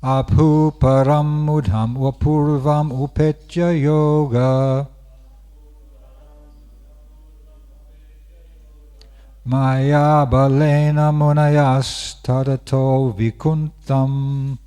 Abhuparam mudham vapurvam upetya yoga Maya balena munayas tadato vikuntam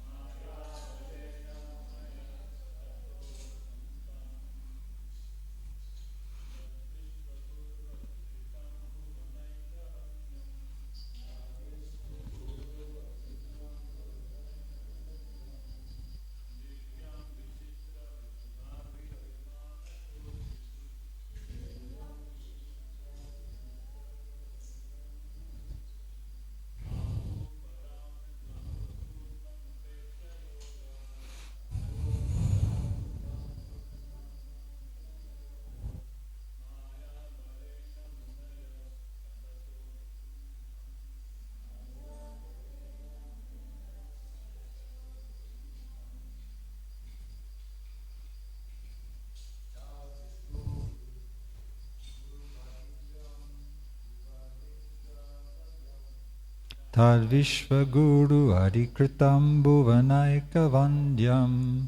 Tad Vishvaguru Adikritam Bhuvanaika Vandyam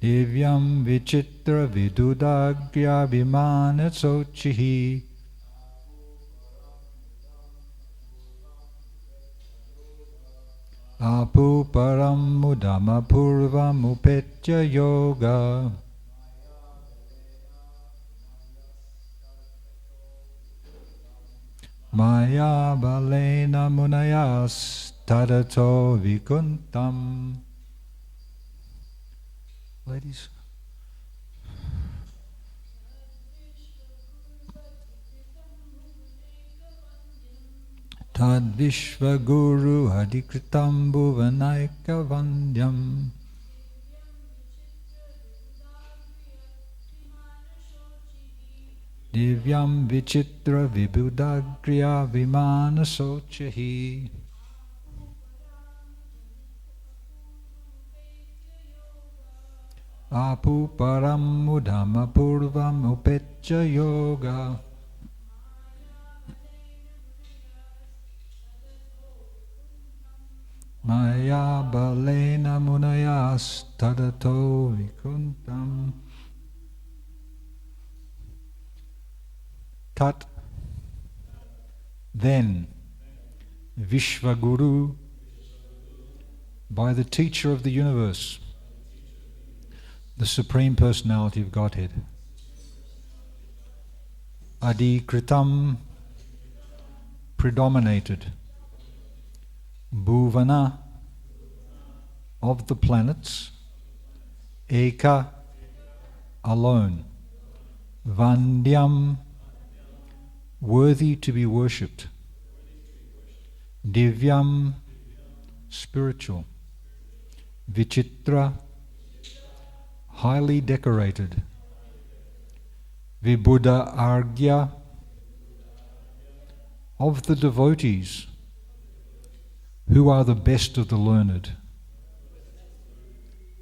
Divyam Vichitra Vidudagya Vimana Sochihi Apu Param Mudama Purvam Upetya Yoga Maya balena munayas tadato vikuntam. ladies. Tad Vishvaguru Adikritam Bhuvanaika Vandyam Divyam Vichitra Vibhudagriya Vimana Sochahi Apu Param Mudama Purvam Upetcha Yoga Maya Balena Munayas Tadato Vikuntam Tat Then Vishvaguru, by the teacher of the universe, the Supreme Personality of Godhead, Adikritam, predominated, Bhuvana, of the planets, Eka, alone, Vandyam, worthy to be worshipped, Divyam, spiritual, Vichitra, highly decorated, Vibhuda Argya, of the devotees, who are the best of the learned,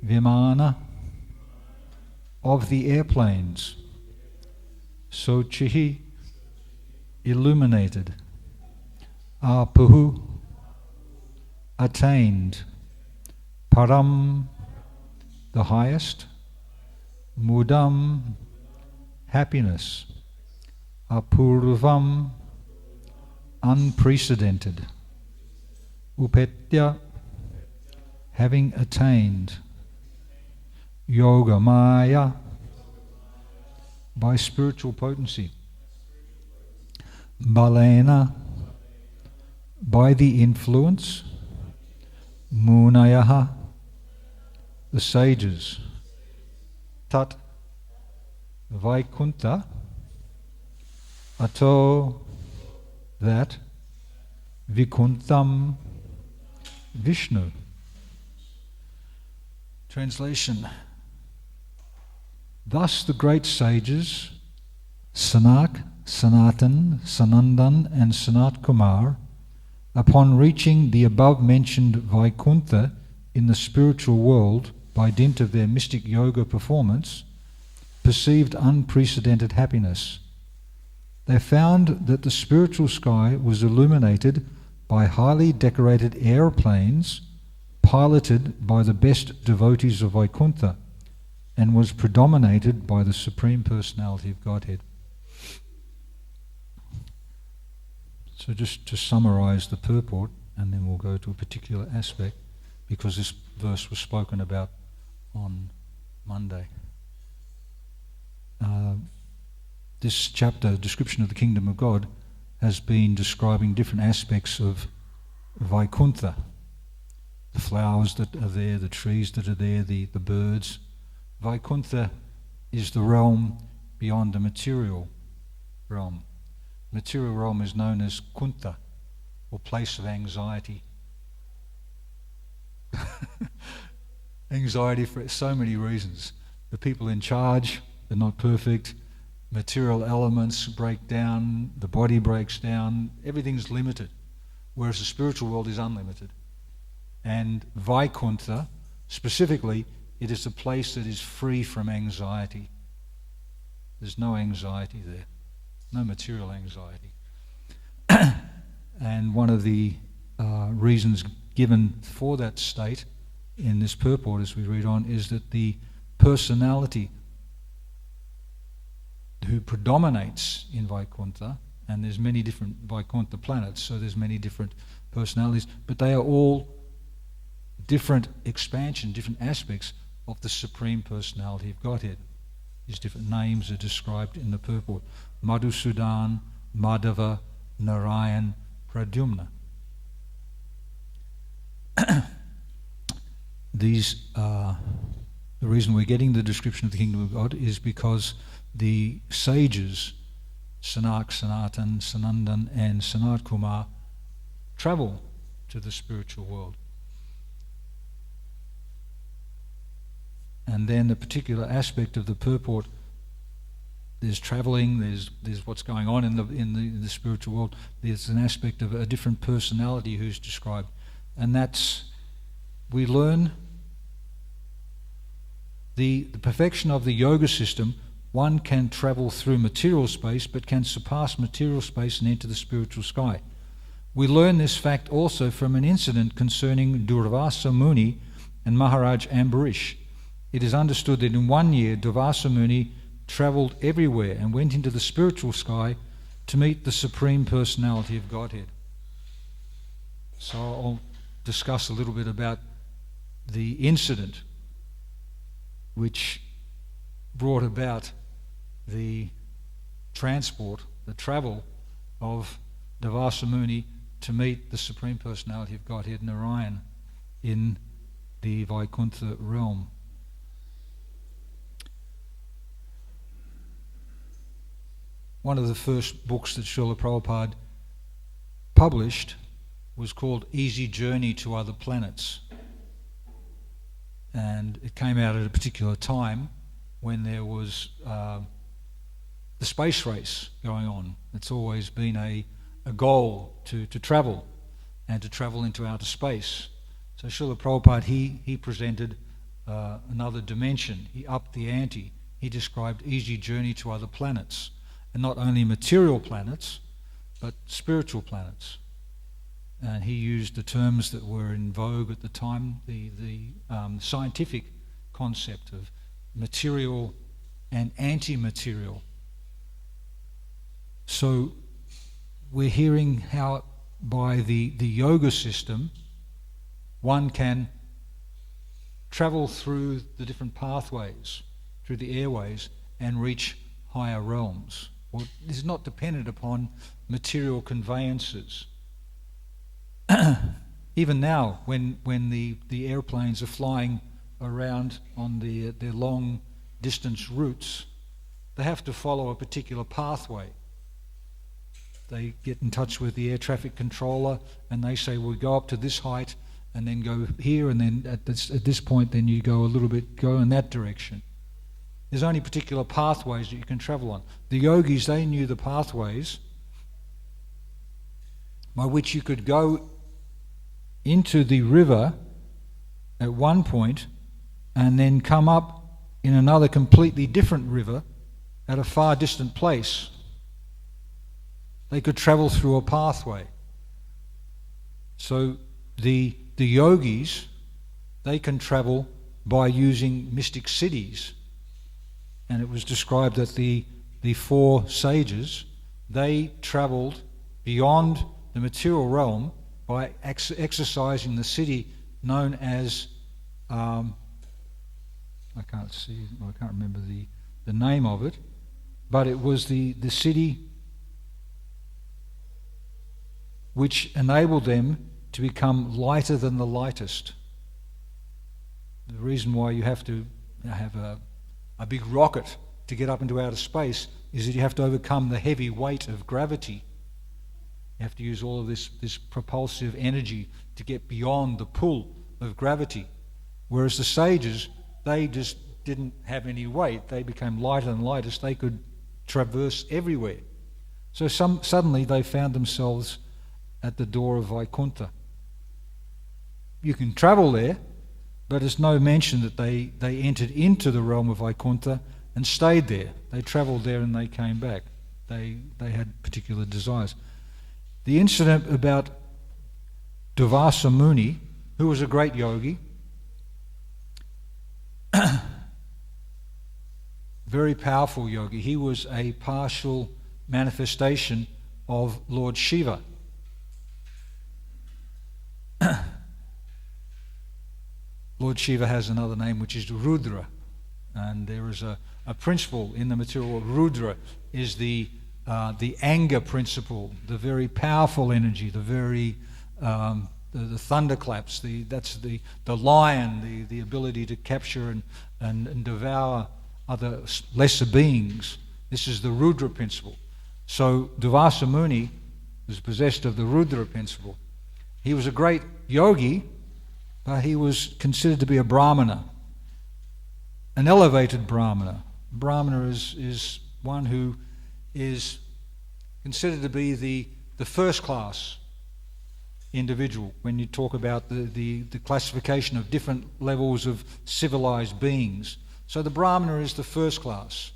Vimana, of the airplanes, Sochihi, illuminated, Apuhu, attained, Param, the highest, Mudam, happiness, Apurvam, unprecedented, Upetya, having attained, Yoga Maya, by spiritual potency, Balena, by the influence, Munayaha, the sages, Tat, Vaikuntha, Ato, that, Vikuntam, Vishnu. Translation. Thus the great sages, Sanak, Sanatan, Sanandan and Sanat Kumar, upon reaching the above-mentioned Vaikuntha in the spiritual world by dint of their mystic yoga performance, perceived unprecedented happiness. They found that the spiritual sky was illuminated by highly decorated airplanes piloted by the best devotees of Vaikuntha and was predominated by the Supreme Personality of Godhead. So just to summarize the purport, and then we'll go to a particular aspect, because this verse was spoken about on Monday. This chapter, Description of the Kingdom of God, has been describing different aspects of Vaikuntha. The flowers that are there, the trees that are there, the birds. Vaikuntha is the realm beyond the material realm. Material realm is known as Kunta, or place of anxiety. Anxiety for so many reasons. The people in charge, they're not perfect. Material elements break down, the body breaks down, everything's limited, whereas the spiritual world is unlimited. And Vaikuntha, specifically, it is a place that is free from anxiety. There's no anxiety there, no material anxiety. And one of the reasons given for that state in this purport, as we read on, is that the personality who predominates in Vaikuntha, and there's many different Vaikuntha planets, so there's many different personalities, but they are all different expansion, different aspects of the Supreme Personality of Godhead. These different names are described in the purport. Madhusudan, Madhava, Narayan, Pradyumna. These The reason we're getting the description of the kingdom of God is because the sages, Sanak, Sanatan, Sanandan and Sanat Kumar, travel to the spiritual world. And then the particular aspect of the purport, there's travelling, there's what's going on in the spiritual world. There's an aspect of a different personality who's described, and that's, we learn the perfection of the yoga system. One can travel through material space, but can surpass material space and enter the spiritual sky. We learn this fact also from an incident concerning Durvasa Muni and Maharaj Ambarish. It is understood that in 1 year, Durvasa Muni travelled everywhere and went into the spiritual sky to meet the Supreme Personality of Godhead. So I'll discuss a little bit about the incident which brought about the transport, the travel of Durvasa Muni to meet the Supreme Personality of Godhead, Narayan, in the Vaikuntha realm. One of the first books that Srila Prabhupada published was called Easy Journey to Other Planets. And it came out at a particular time when there was the space race going on. It's always been a goal to travel, and to travel into outer space. So Srila Prabhupada, he presented another dimension. He upped the ante. He described easy journey to other planets. And not only material planets, but spiritual planets. And he used the terms that were in vogue at the time, the scientific concept of material and anti-material. So we're hearing how by the yoga system one can travel through the different pathways, through the airways, and reach higher realms. Well, this is not dependent upon material conveyances. Even now, when the airplanes are flying around on their long distance routes, they have to follow a particular pathway. They get in touch with the air traffic controller and they say, we'll go up to this height and then go here, and then at this point then you go a little bit, go in that direction. There's only particular pathways that you can travel on. The yogis, they knew the pathways by which you could go into the river at one point and then come up in another completely different river at a far distant place. They could travel through a pathway. So the yogis, they can travel by using mystic cities. And it was described that the four sages, they travelled beyond the material realm by exercising the city known as, I can't remember the name of it, but it was the city which enabled them to become lighter than the lightest. The reason why you have to have a big rocket to get up into outer space is that you have to overcome the heavy weight of gravity. You have to use all of this propulsive energy to get beyond the pull of gravity. Whereas the sages, they just didn't have any weight. They became lighter than lightest. They could traverse everywhere. So suddenly they found themselves at the door of Vaikuntha. You can travel there, but there's no mention that they entered into the realm of Vaikuntha and stayed there. They travelled there and they came back. They had particular desires. The incident about Durvasa Muni, who was a great yogi, very powerful yogi. He was a partial manifestation of Lord Shiva. Lord Shiva has another name which is Rudra, and there is a principle in the material world. Rudra is the anger principle, the very powerful energy, the very the thunderclaps, that's the lion, the ability to capture and devour other lesser beings. This is the Rudra principle. So Durvasa Muni was possessed of the Rudra principle. He was a great yogi, but he was considered to be a Brahmana, an elevated Brahmana. Brahmana is one who is considered to be the first class individual when you talk about the classification of different levels of civilized beings. So the Brahmana is the first class.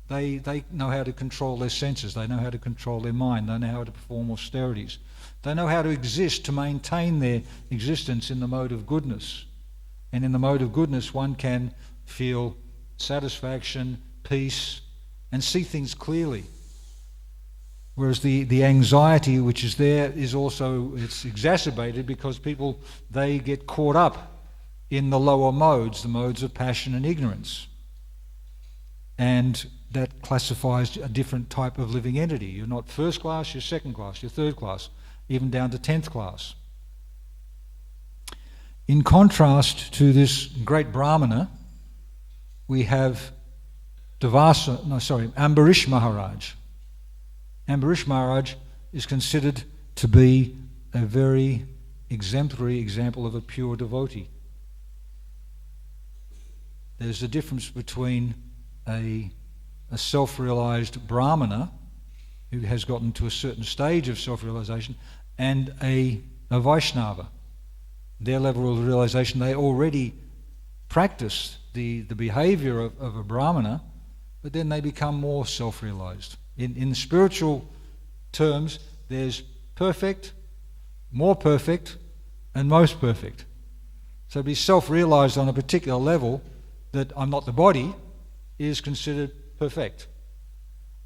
They know how to control their senses, they know how to control their mind, they know how to perform austerities. They know how to exist, to maintain their existence in the mode of goodness. And in the mode of goodness one can feel satisfaction, peace, and see things clearly. Whereas the anxiety which is there is also, it's exacerbated because people, they get caught up in the lower modes, the modes of passion and ignorance. And that classifies a different type of living entity. You're not first class, you're second class, you're third class, even down to 10th class. In contrast to this great Brahmana, we have Ambarish Maharaj. Ambarish Maharaj is considered to be a very exemplary example of a pure devotee. There's a difference between a self-realized Brahmana who has gotten to a certain stage of self-realization and a Vaishnava. Their level of realization, they already practice the behavior of a Brahmana, but then they become more self-realized. In spiritual terms, there's perfect, more perfect, and most perfect. So to be self-realized on a particular level, that I'm not the body, is considered perfect.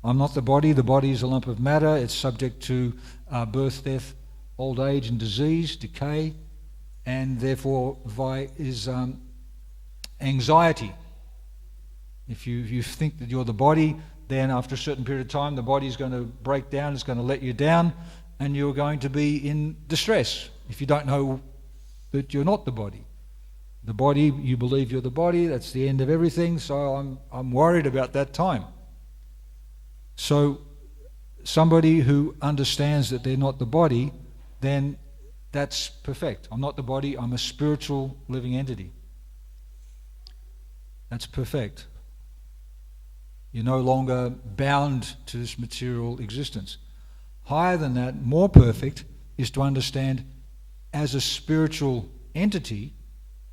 I'm not the body is a lump of matter, it's subject to birth, death, old age and disease, decay, and therefore is anxiety. If you think that you're the body, then after a certain period of time the body is going to break down, it's going to let you down, and you're going to be in distress if you don't know that you're not the body. The body, you believe you're the body, that's the end of everything, so I'm worried about that time. So somebody who understands that they're not the body, then that's perfect. I'm not the body, I'm a spiritual living entity. That's perfect. You're no longer bound to this material existence. Higher than that, more perfect, is to understand as a spiritual entity,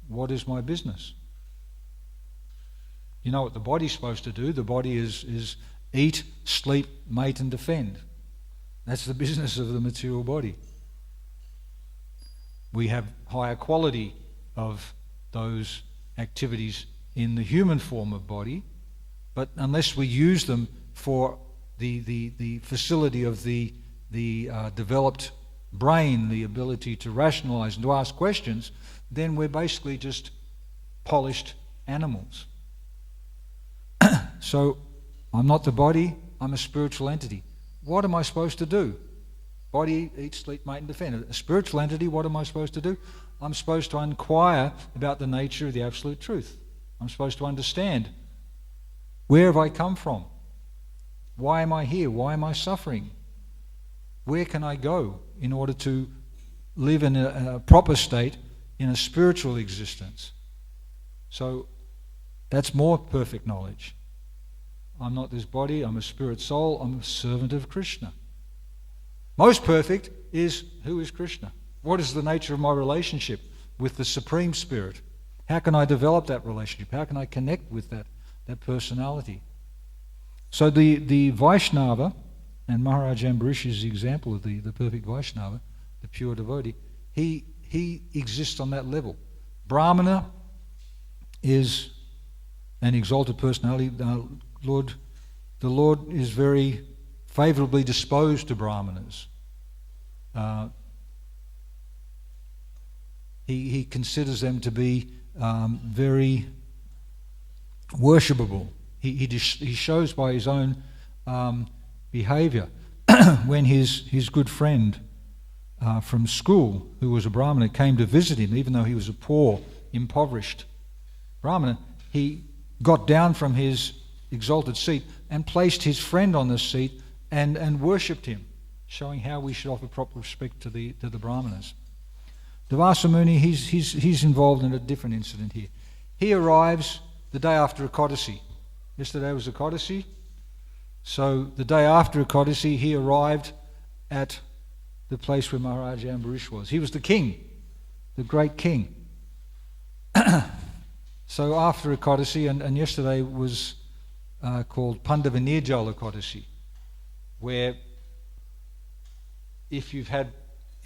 what is my business? You know what the body's supposed to do? The body is eat, sleep, mate and defend. That's the business of the material body. We have higher quality of those activities in the human form of body, but unless we use them for the facility of the developed brain, the ability to rationalize and to ask questions, then we're basically just polished animals. So I'm not the body, I'm a spiritual entity. What am I supposed to do? Body, eat, sleep, mate and defend. A spiritual entity, what am I supposed to do? I'm supposed to inquire about the nature of the absolute truth. I'm supposed to understand, where have I come from? Why am I here? Why am I suffering? Where can I go in order to live in a proper state, in a spiritual existence? So that's more perfect knowledge. I'm not this body, I'm a spirit soul, I'm a servant of Krishna. Most perfect is, who is Krishna? What is the nature of my relationship with the Supreme Spirit? How can I develop that relationship? How can I connect with that personality? So the Vaishnava, and Maharaj Ambarish is the example of the perfect Vaishnava, the pure devotee, he exists on that level. Brahmana is an exalted personality. The Lord is very favorably disposed to Brahmanas. He considers them to be very worshipable. He shows by his own behavior when his good friend from school, who was a Brahmana, came to visit him, even though he was a poor, impoverished Brahmana. He got down from his exalted seat and placed his friend on the seat and worshipped him, showing how we should offer proper respect to the Brahmanas. Durvasa Muni, he's involved in a different incident here. He arrives the day after Ekadasi. Yesterday was Ekadasi. So the day after Ekadasi, he arrived at the place where Maharaja Ambarish was. He was the king, the great king. So after Ekadasi, and yesterday was called Pandava Nirjala Ekadasi, where if you've had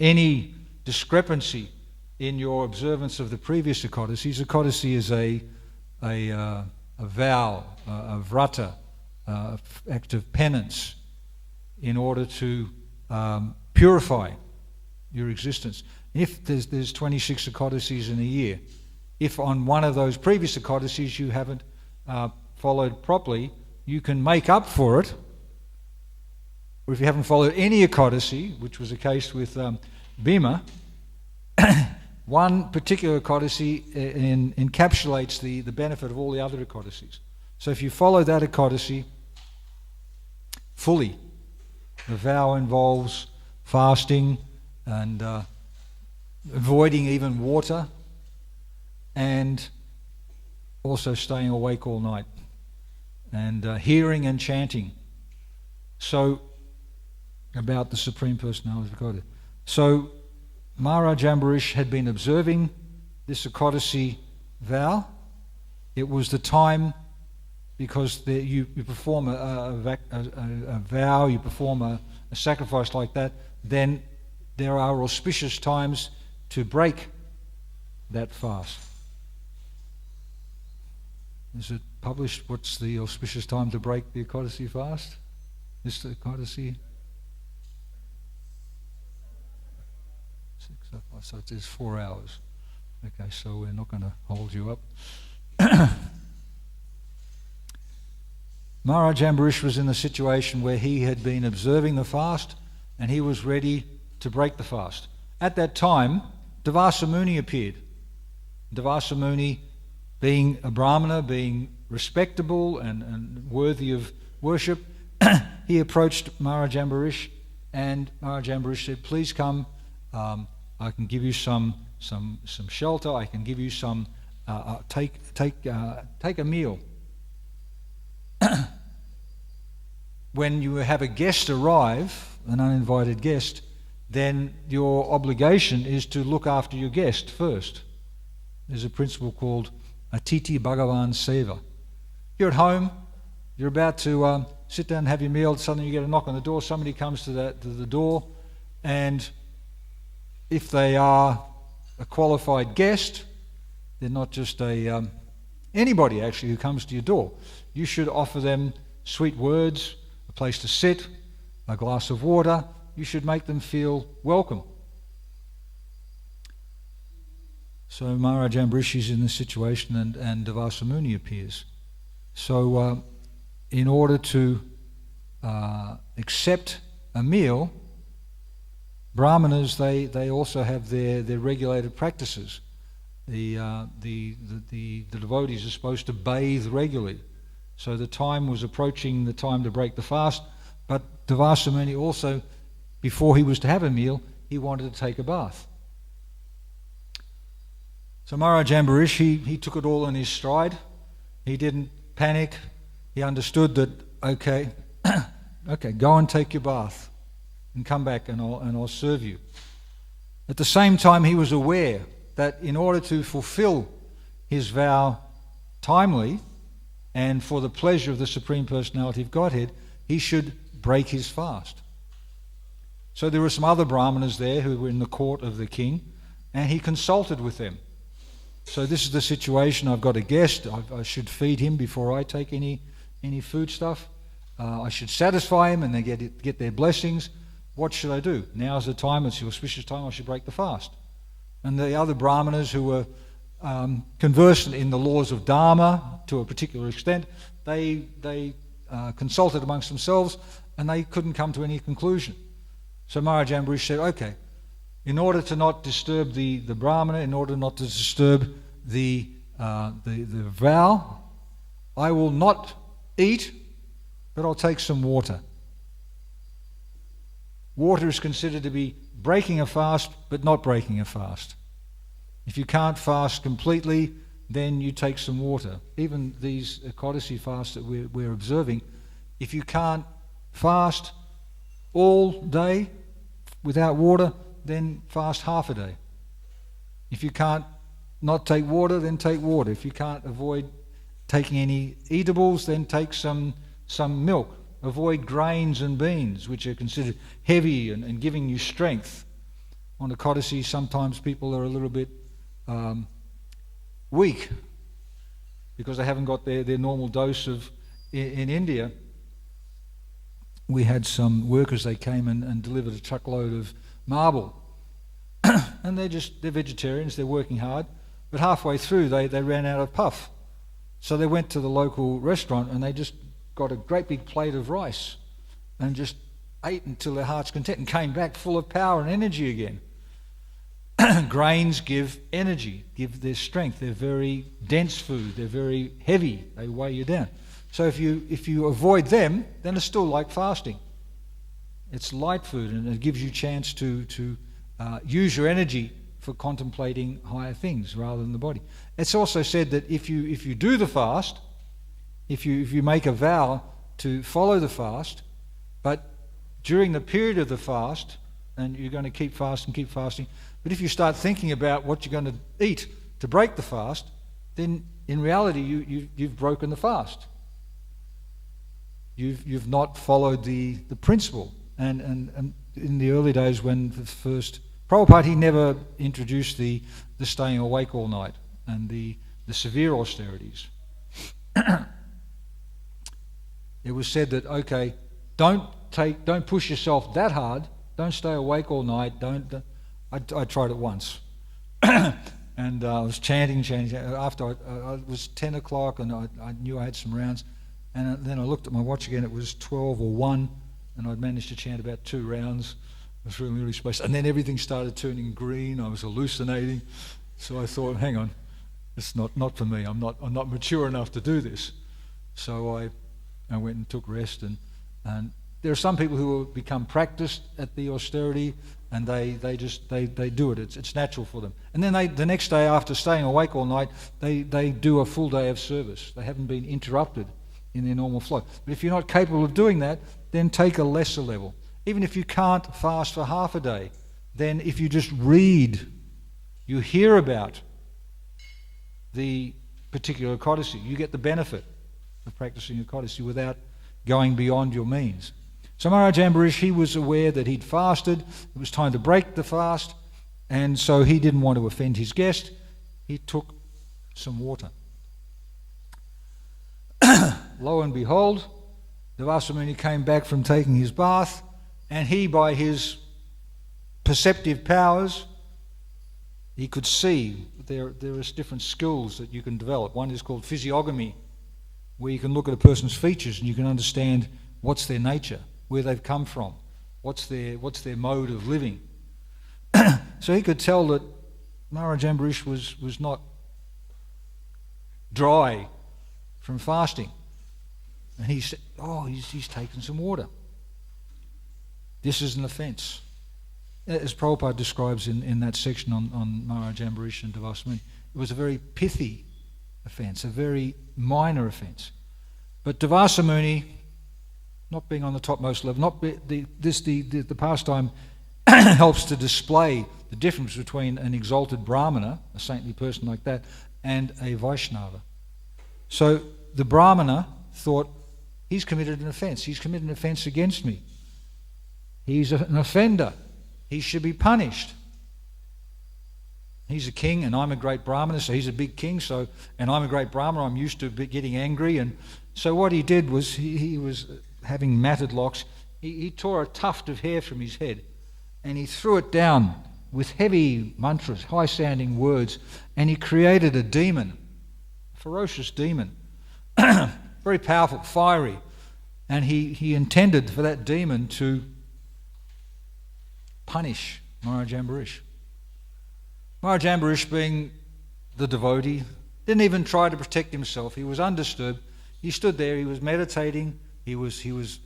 any discrepancy in your observance of the previous Ekadasis, Ekadasi is a vow, a vrata, act of penance in order to purify your existence. If there's 26 Ekadasis in a year, if on one of those previous Ekadasis you haven't followed properly, you can make up for it. Or if you haven't followed any Ekadasi, which was the case with Bhima, one particular Ekadasi encapsulates the benefit of all the other Ekadasis. So if you follow that Ekadasi fully, the vow involves fasting and avoiding even water, and also staying awake all night, and hearing and chanting. So, about the Supreme Personality of Godhead. So, Maharaj Ambarish had been observing this Ekadasi vow. It was the time, because you perform a vow, you perform a sacrifice like that, then there are auspicious times to break that fast. Is it published what's the auspicious time to break the Ekadasi fast? Is the Ekadasi? 6:05, so it is 4 hours. Okay, so we're not going to hold you up. Maharaj Ambarish was in a situation where he had been observing the fast and he was ready to break the fast. At that time, Durvasa Muni appeared. Durvasa Muni, being a Brahmana, being respectable and worthy of worship, he approached Maharaj Ambarish, and Maharaj Ambarish said, "Please come. I can give you some shelter. I can give you some. Take a meal." When you have a guest arrive, an uninvited guest, then your obligation is to look after your guest first. There's a principle called Atiti Bhagavan Seva. You're at home, you're about to sit down and have your meal, suddenly you get a knock on the door, somebody comes to the door, and if they are a qualified guest, they're not just anybody actually who comes to your door. You should offer them sweet words, a place to sit, a glass of water. You should make them feel welcome. So Maharaj Ambarish is in this situation, and Durvasa Muni appears. So in order to accept a meal, Brahmanas, they also have their regulated practices. The devotees are supposed to bathe regularly. So the time was approaching the time to break the fast, but Durvasa Muni also, before he was to have a meal, he wanted to take a bath. So Maharaj Ambarish, he took it all in his stride. He didn't panic. He understood that, okay, go and take your bath and come back and I'll serve you. At the same time, he was aware that in order to fulfill his vow timely and for the pleasure of the Supreme Personality of Godhead, he should break his fast. So there were some other Brahmanas there who were in the court of the king, and he consulted with them. So this is the situation. I've got a guest. I should feed him before I take any food stuff. I should satisfy him and then get their blessings. What should I do? Now's the time. It's the auspicious time. I should break the fast. And the other Brahmanas who were conversant in the laws of Dharma to a particular extent, they consulted amongst themselves and they couldn't come to any conclusion. So Maharaj Ambarish said, okay, in order to not disturb the Brahmana, in order not to disturb the vow, I will not eat, but I'll take some water. Water is considered to be breaking a fast, but not breaking a fast. If you can't fast completely, then you take some water. Even these Ekadasi fasts that we're observing, if you can't fast all day without water, then fast half a day. If you can't not take water, then take water. If you can't avoid taking any eatables, then take some milk. Avoid grains and beans, which are considered heavy and giving you strength. On Ekadasi, sometimes people are a little bit weak because they haven't got their normal dose of... In India, we had some workers, they came and delivered a truckload of marble. And they're vegetarians, they're working hard, but halfway through they ran out of puff. So they went to the local restaurant and they just got a great big plate of rice and just ate until their heart's content and came back full of power and energy again. Grains give energy, give their strength. They're very dense food, they're very heavy, they weigh you down. So if you avoid them, then it's still like fasting. It's light food and it gives you a chance to use your energy for contemplating higher things rather than the body. It's also said that if you do the fast, if you make a vow to follow the fast, but during the period of the fast, and you're going to keep fasting, but if you start thinking about what you're going to eat to break the fast, then in reality you've broken the fast. You've not followed the principle. And in the early days when the first Prabhupada, he never introduced the staying awake all night and the severe austerities. It was said that, okay, don't push yourself that hard, don't stay awake all night, I tried it once. And I was chanting. After it was 10 o'clock and I knew I had some rounds, and then I looked at my watch again, it was 12 or 1, and I'd managed to chant about 2 rounds. I was really spaced. And then everything started turning green, I was hallucinating. So I thought, hang on, it's not for me, I'm not mature enough to do this. So I went and took rest, and there are some people who become practiced at the austerity, and they do it. It's natural for them. And then the next day, after staying awake all night, they do a full day of service. They haven't been interrupted in their normal flow. But if you're not capable of doing that, then take a lesser level. Even if you can't fast for half a day, then if you just read, you hear about the particular Ekadasi, you get the benefit of practicing Ekadasi without going beyond your means. So Maharaj Ambarish, he was aware that he'd fasted, it was time to break the fast, and so he didn't want to offend his guest. He took some water. Lo and behold, Devasa Muni came back from taking his bath, and he, by his perceptive powers, he could see there are different skills that you can develop. One is called physiognomy, where you can look at a person's features and you can understand what's their nature, where they've come from, what's their mode of living. So he could tell that Maharaj Ambarish was not dry from fasting. And he said, he's taken some water. This is an offence. As Prabhupada describes in that section on Maharaj Ambarish and Devasa Muni, it was a very pithy offence, a very minor offence. But Devasa Muni, not being on the topmost level, the pastime helps to display the difference between an exalted Brahmana, a saintly person like that, and a Vaishnava. So the Brahmana thought, he's committed an offence. He's committed an offence against me. He's an offender. He should be punished. He's a king and I'm a great Brahmana, so he's a big king, and I'm a great Brahmana, I'm used to getting angry. And so what he did was, he was having matted locks, he tore a tuft of hair from his head and he threw it down with heavy mantras, high-sounding words, and he created a demon, a ferocious demon, very powerful, fiery, and he intended for that demon to punish Maharaj Ambarish. Maharaj Ambarish, being the devotee, didn't even try to protect himself. He was undisturbed. He stood there, he was meditating, he was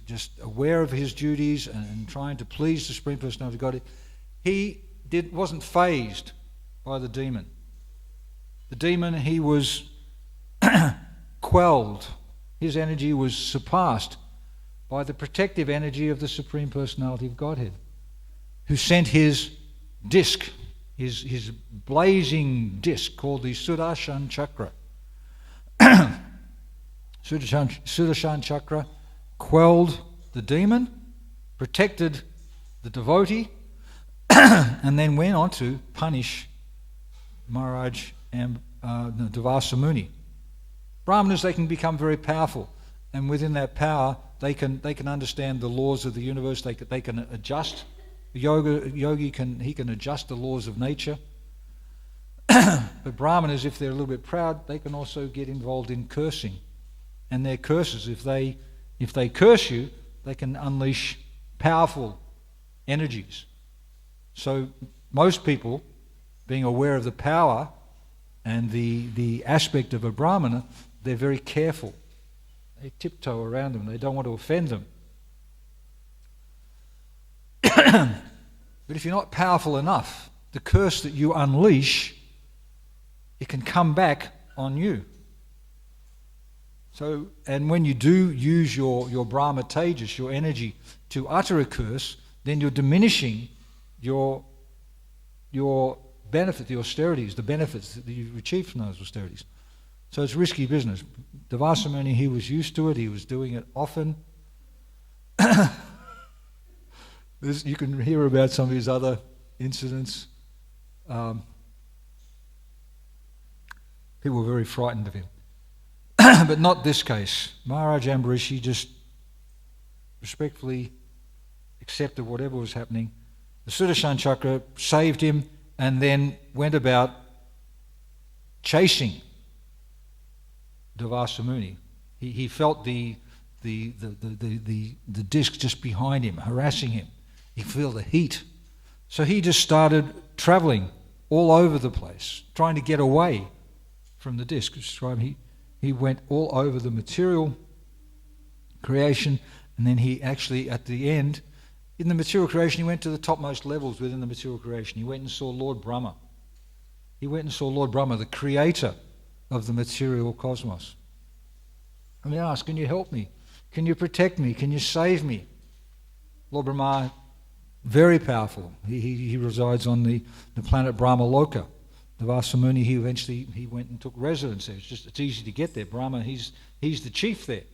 just aware of his duties and trying to please the Supreme Personality of Godhead. He wasn't fazed by the demon. The demon, he was quelled. His energy was surpassed by the protective energy of the Supreme Personality of Godhead, who sent his disc, his blazing disc called the Sudarshan Chakra. Sudarshan Chakra quelled the demon, protected the devotee, and then went on to punish Maharaj and Durvasa Muni. Brahmanas, they can become very powerful, and within that power they can understand the laws of the universe. They can adjust. The yogi can adjust the laws of nature. But Brahmanas, if they're a little bit proud, they can also get involved in cursing. And their curses, if they curse you, they can unleash powerful energies. So most people, being aware of the power and the aspect of a Brahmana, they're very careful. They tiptoe around them. They don't want to offend them. But if you're not powerful enough, the curse that you unleash, it can come back on you. So, and when you do use your Brahma Tejas, your energy, to utter a curse, then you're diminishing your benefit, the austerities, the benefits that you've achieved from those austerities. So it's risky business. Durvasa Muni, he was used to it. He was doing it often. You can hear about some of his other incidents. People were very frightened of him. But not this case. Maharaj Ambarish, he just respectfully accepted whatever was happening. The Sudarshan Chakra saved him and then went about chasing Durvasa Muni. He felt the disc just behind him, harassing him. He felt the heat. So he just started traveling all over the place, trying to get away from the disc. He went all over the material creation, and then he actually, at the end, in the material creation, he went to the topmost levels within the material creation. He went and saw Lord Brahma. He went and saw Lord Brahma, the creator of the material cosmos. And he asked, can you help me? Can you protect me? Can you save me? Lord Brahma, very powerful. He resides on the planet Brahma Loka. Durvasa Muni, he went and took residence there. It's easy to get there. Brahma, he's the chief there.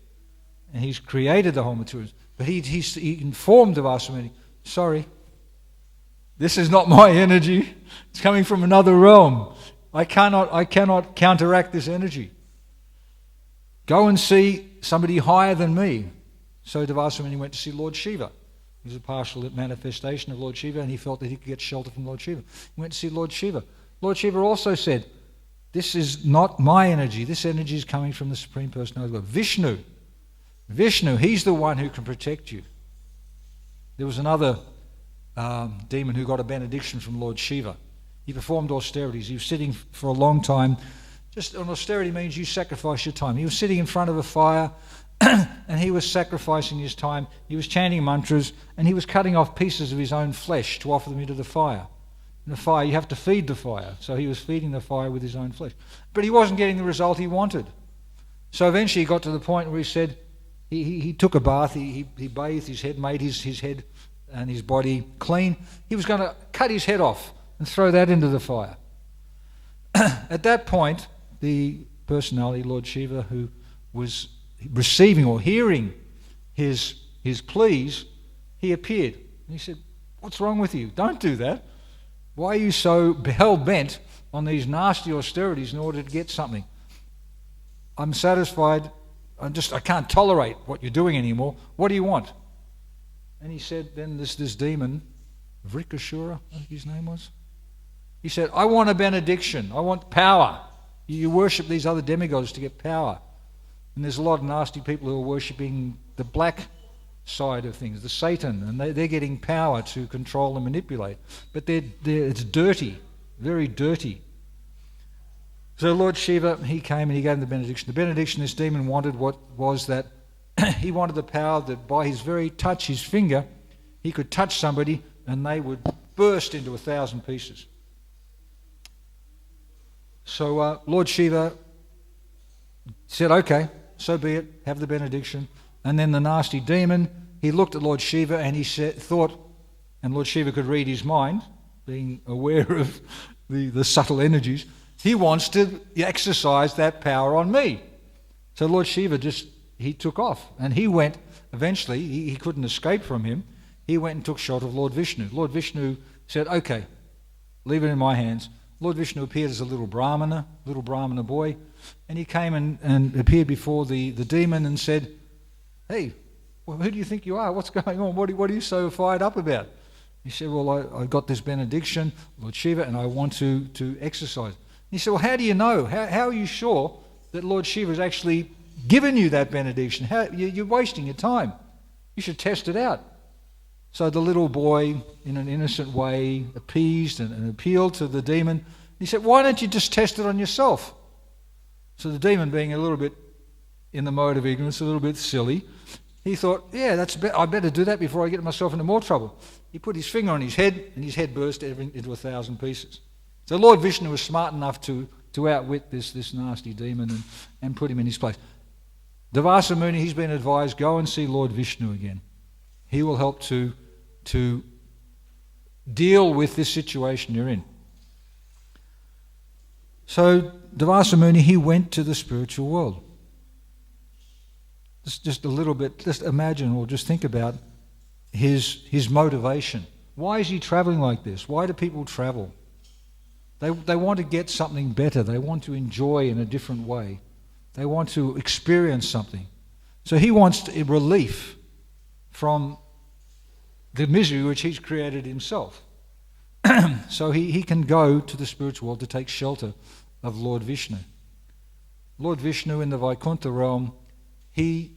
And he's created the whole material. But he informed Durvasa Muni, sorry, this is not my energy. It's coming from another realm. I cannot counteract this energy. Go and see somebody higher than me. So Durvasa Muni went to see Lord Shiva. He was a partial manifestation of Lord Shiva, and he felt that he could get shelter from Lord Shiva. He went to see Lord Shiva. Lord Shiva also said, this is not my energy. This energy is coming from the Supreme Personality of God. Vishnu, he's the one who can protect you. There was another demon who got a benediction from Lord Shiva. He performed austerities. He was sitting for a long time. Just an austerity means you sacrifice your time. He was sitting in front of a fire and he was sacrificing his time. He was chanting mantras and he was cutting off pieces of his own flesh to offer them into the fire. In the fire, you have to feed the fire. So he was feeding the fire with his own flesh. But he wasn't getting the result he wanted. So eventually he got to the point where he said, he took a bath, he bathed his head, made his head and his body clean. He was going to cut his head off and throw that into the fire. At that point, the personality, Lord Shiva, who was receiving or hearing his pleas, he appeared. And he said, what's wrong with you? Don't do that. Why are you so hell-bent on these nasty austerities in order to get something? I'm satisfied. I can't tolerate what you're doing anymore. What do you want? And he said, then this demon, Vrikashura, I think his name was. He said, I want a benediction. I want power. You worship these other demigods to get power. And there's a lot of nasty people who are worshipping the black side of things, the Satan, and they're getting power to control and manipulate. But it's dirty, very dirty. So Lord Shiva, he came and he gave him the benediction. The benediction this demon wanted was that he wanted the power that by his very touch, his finger, he could touch somebody and they would burst into 1,000 pieces. So Lord Shiva said, okay, so be it, have the benediction. And then the nasty demon, he looked at Lord Shiva and he thought, and Lord Shiva could read his mind, being aware of the subtle energies, he wants to exercise that power on me. So Lord Shiva he took off. And he went, eventually, he couldn't escape from him, he went and took shot of Lord Vishnu. Lord Vishnu said, okay, leave it in my hands. Lord Vishnu appeared as a little Brahmana boy, and he came and appeared before the demon and said, hey, well, who do you think you are? What's going on? What are you so fired up about? He said, well, I got this benediction, Lord Shiva, and I want to exercise. He said, well, how do you know? How are you sure that Lord Shiva has actually given you that benediction? You're wasting your time. You should test it out. So the little boy, in an innocent way, appeased and appealed to the demon. He said, why don't you just test it on yourself? So the demon, being a little bit in the mode of ignorance, a little bit silly, he thought, yeah, I better do that before I get myself into more trouble. He put his finger on his head, and his head burst into 1,000 pieces. So Lord Vishnu was smart enough to outwit this nasty demon and put him in his place. Devasa Muni, he's been advised, go and see Lord Vishnu again. He will help to deal with this situation you're in. So Devasa Muni, he went to the spiritual world. Just a little bit, just imagine or just think about his motivation. Why is he traveling like this? Why do people travel? They want to get something better. They want to enjoy in a different way. They want to experience something. So he wants a relief from the misery which he's created himself. So he can go to the spiritual world to take shelter of Lord Vishnu. Lord Vishnu in the Vaikuntha realm, he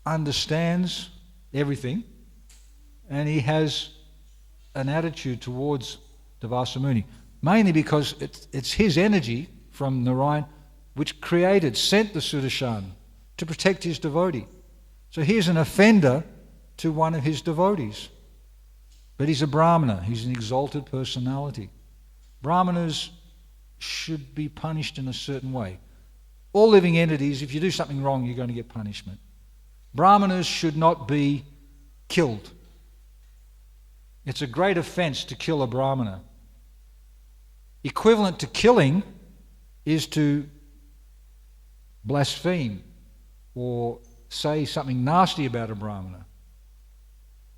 understands everything and he has an attitude towards Devasa Muni, mainly because it's his energy from Narayan which sent the Sudarshan to protect his devotee. So he's an offender to one of his devotees. But he's a Brahmana, he's an exalted personality. Brahmanas should be punished in a certain way. All living entities, if you do something wrong, you're going to get punishment. Brahmanas should not be killed. It's a great offense to kill a Brahmana. Equivalent to killing is to blaspheme or say something nasty about a Brahmana.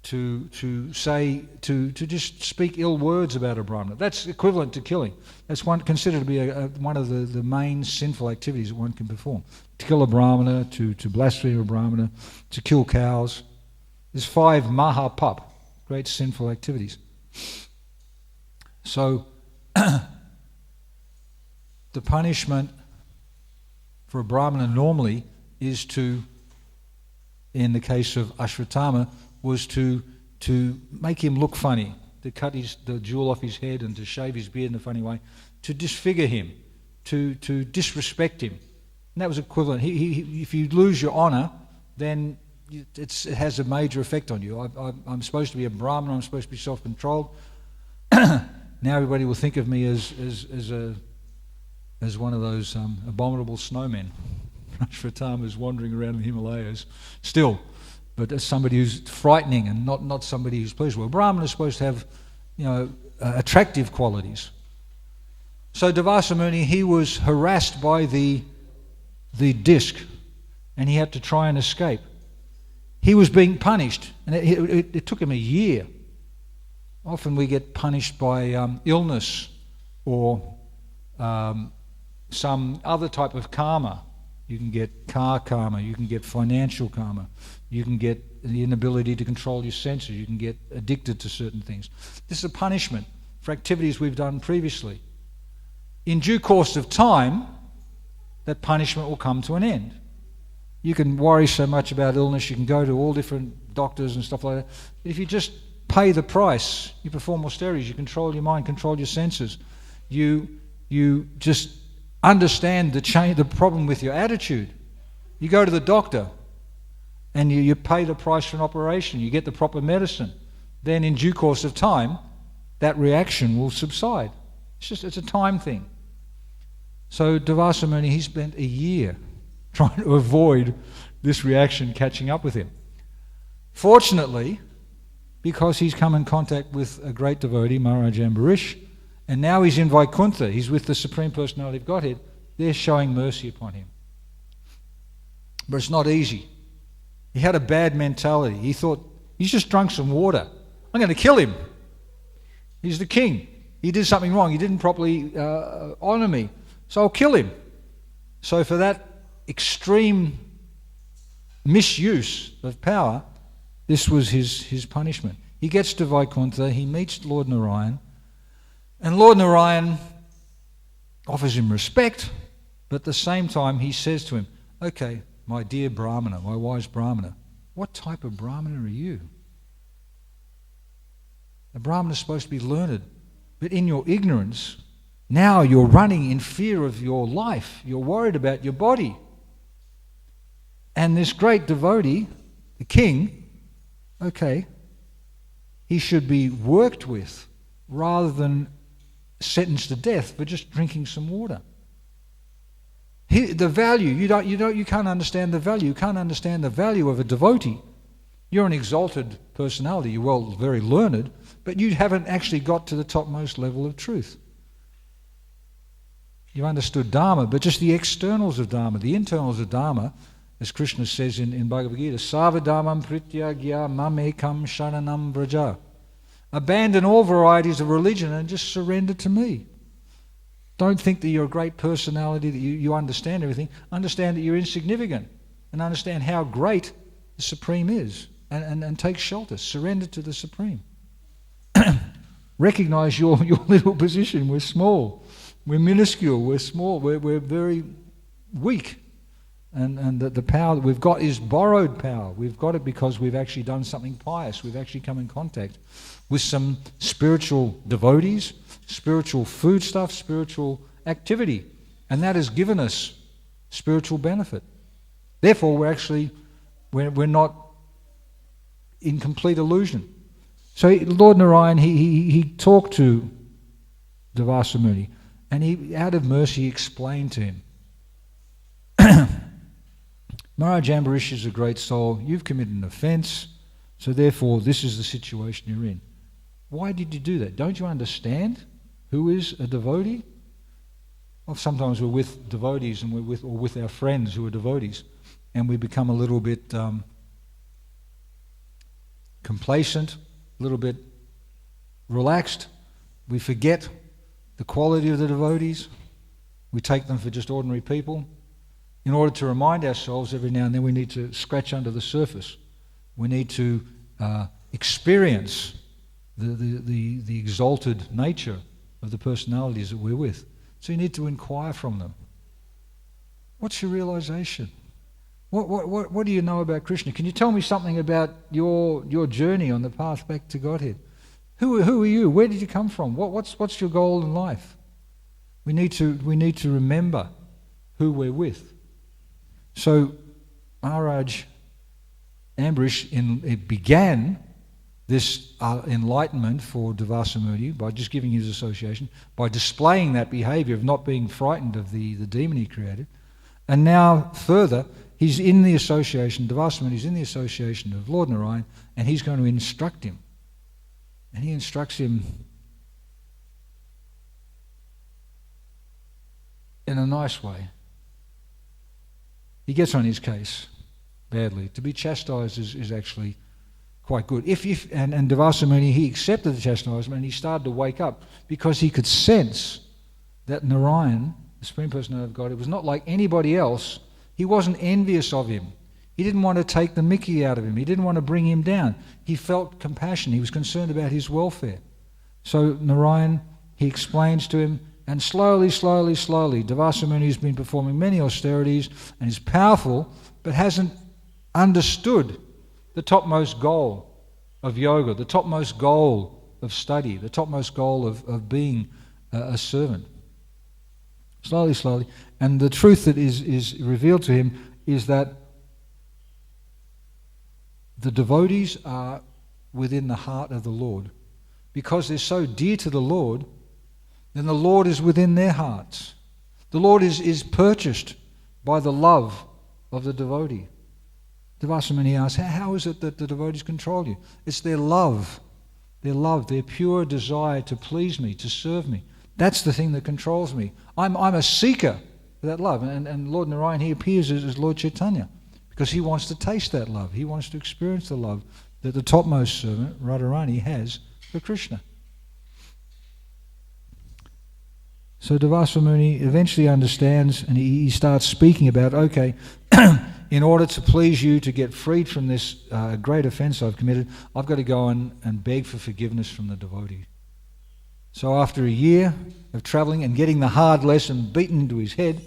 To just speak ill words about a Brahmana. That's equivalent to killing. That's considered to be one of the main sinful activities that one can perform. To kill a Brahmana, to blaspheme a Brahmana, to kill cows. There's 5 mahapap, great sinful activities. So the punishment for a Brahmana normally is to, in the case of Ashvatthama, was to make him look funny, to cut the jewel off his head and to shave his beard in a funny way, to disfigure him, to disrespect him. And that was equivalent. If you lose your honour, then it has a major effect on you. I'm supposed to be a Brahmin, I'm supposed to be self-controlled. Now everybody will think of me as one of those abominable snowmen. Ashvatthama is wandering around the Himalayas still. But as somebody who's frightening and not somebody who's pleasurable. A Brahman is supposed to have, attractive qualities. So Devasa Muni, he was harassed by the disc, and he had to try and escape. He was being punished, and it took him a year. Often we get punished by illness or some other type of karma. You can get car karma, you can get financial karma, you can get the inability to control your senses, you can get addicted to certain things. This is a punishment for activities we've done previously. In due course of time, that punishment will come to an end. You can worry so much about illness, you can go to all different doctors and stuff like that. But if you just pay the price, you perform austerities, you control your mind, control your senses, you just understand the problem with your attitude. You go to the doctor and you pay the price for an operation, you get the proper medicine. Then in due course of time, that reaction will subside. It's a time thing. So Devasa Muni, he spent a year trying to avoid this reaction catching up with him. Fortunately, because he's come in contact with a great devotee, Maharaj Ambarish, and now he's in Vaikuntha, he's with the Supreme Personality of Godhead, they're showing mercy upon him. But it's not easy. He had a bad mentality. He thought, he's just drunk some water. I'm going to kill him. He's the king. He did something wrong. He didn't properly honor me. So I'll kill him. So for that extreme misuse of power, this was his punishment. He gets to Vaikuntha, he meets Lord Narayan, and Lord Narayan offers him respect, but at the same time he says to him, okay, my dear Brahmana, my wise Brahmana, what type of Brahmana are you? A Brahmana is supposed to be learned, but in your ignorance, now you're running in fear of your life. You're worried about your body. And this great devotee, the king, okay, he should be worked with rather than sentenced to death for just drinking some water. The value, you can't understand the value. You can't understand the value of a devotee. You're an exalted personality. You're very learned, but you haven't actually got to the topmost level of truth. You understood Dharma, but just the externals of Dharma, the internals of Dharma, as Krishna says in Bhagavad Gita, Sarva Dharmam Prityagya Mamekam Sharanam Vraja. Abandon all varieties of religion and just surrender to me. Don't think that you're a great personality, that you understand everything. Understand that you're insignificant and understand how great the Supreme is and take shelter. Surrender to the Supreme. Recognize your little position. We're small. We're minuscule. We're small. We're very weak. And the power that we've got is borrowed power. We've got it because we've actually done something pious. We've actually come in contact with some spiritual devotees, spiritual foodstuff, spiritual activity. And that has given us spiritual benefit. Therefore, we're not in complete illusion. So Lord Narayan, he talked to Devasa Muni, and he, out of mercy, explained to him, Maharaj Ambarish is a great soul. You've committed an offence, so therefore this is the situation you're in. Why did you do that? Don't you understand who is a devotee? Well, sometimes we're with devotees and we're with our friends who are devotees, and we become a little bit complacent, a little bit relaxed. We forget the quality of the devotees. We take them for just ordinary people. In order to remind ourselves every now and then, we need to scratch under the surface. We need to experience the exalted nature of the personalities that we're with. So you need to inquire from them. What's your realization? What do you know about Krishna? Can you tell me something about your journey on the path back to Godhead? Who are you? Where did you come from? What's your goal in life? We need to remember who we're with. So Maharaj Ambarish began this enlightenment for Devasa Muni by just giving his association, by displaying that behavior of not being frightened of the demon he created. And now further, he's in the association, Devasa Muni is in the association of Lord Narayan, and he's going to instruct him. And he instructs him in a nice way. He gets on his case badly. To be chastised is actually quite good. And Devasa Muni, he accepted the chastisement and he started to wake up because he could sense that Narayan, the Supreme Personality of God, it was not like anybody else. He wasn't envious of him. He didn't want to take the mickey out of him. He didn't want to bring him down. He felt compassion. He was concerned about his welfare. So Narayan, he explains to him, and slowly, Devasa Muni has been performing many austerities and is powerful, but hasn't understood the topmost goal of yoga, the topmost goal of study, the topmost goal of being a servant. Slowly, slowly. And the truth that is revealed to him is that the devotees are within the heart of the Lord. Because they're so dear to the Lord, then the Lord is within their hearts. The Lord is purchased by the love of the devotee. Devasumuni asks, how is it that the devotees control you? It's their love, their pure desire to please me, to serve me. That's the thing that controls me. I'm a seeker for that love. And Lord Narayan, he appears as Lord Caitanya because he wants to taste that love. He wants to experience the love that the topmost servant, Radharani, has for Krishna. So Devasumuni eventually understands, and he starts speaking about, okay, in order to please you, to get freed from this great offence I've committed, I've got to go and beg for forgiveness from the devotee. So after a year of travelling and getting the hard lesson beaten into his head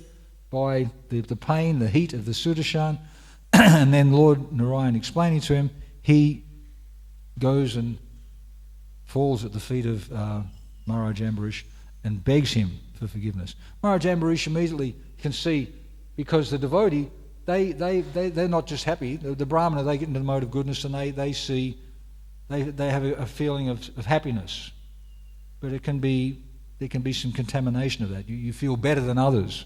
by the pain, the heat of the Sudarshan, and then Lord Narayan explaining to him, he goes and falls at the feet of Maharaj Ambarish and begs him for forgiveness. Maharaj Ambarish immediately can see, because the devotee, they're not just happy. The Brahmana, they get into the mode of goodness and they have a feeling of happiness. But there can be some contamination of that. You feel better than others.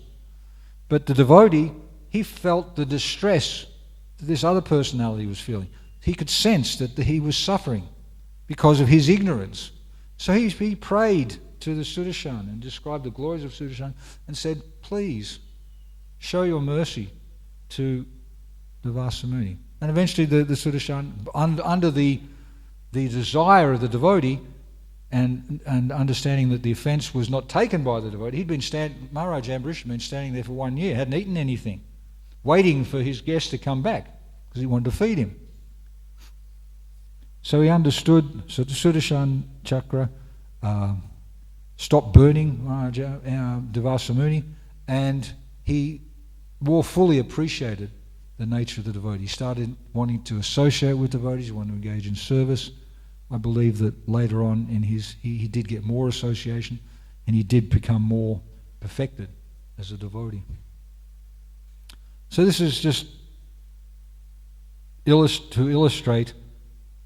But the devotee, he felt the distress that this other personality was feeling. He could sense that he was suffering because of his ignorance. So he prayed to the Sudarshan and described the glories of Sudarshan and said, please, show your mercy to Devasumuni. And eventually the Sudarshan, under the desire of the devotee and understanding that the offence was not taken by the devotee, Maharaj Ambarish had been standing there for 1 year, hadn't eaten anything, waiting for his guest to come back because he wanted to feed him. So he understood, so the Sudarshan chakra stopped burning Maharaj Devasumuni, and he more fully appreciated the nature of the devotee. He started wanting to associate with devotees, wanting to engage in service. I believe that later on in he did get more association, and he did become more perfected as a devotee. So this is just to illustrate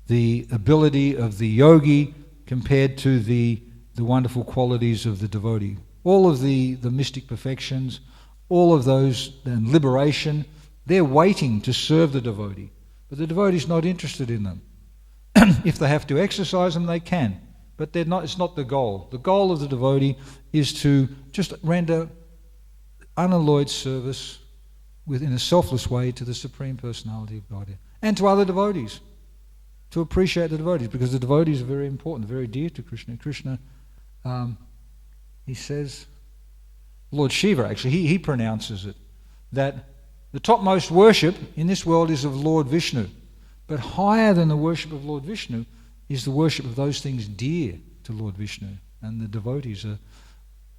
the ability of the yogi compared to the wonderful qualities of the devotee. All of the mystic perfections, all of those, and liberation, they're waiting to serve the devotee. But the devotee's not interested in them. If they have to exercise them, they can. But it's not the goal. The goal of the devotee is to just render unalloyed service in a selfless way to the Supreme Personality of Godhead. And to other devotees. To appreciate the devotees, because the devotees are very important, very dear to Krishna. Krishna, he says, Lord Shiva actually, he pronounces it, that the topmost worship in this world is of Lord Vishnu. But higher than the worship of Lord Vishnu is the worship of those things dear to Lord Vishnu. And the devotees are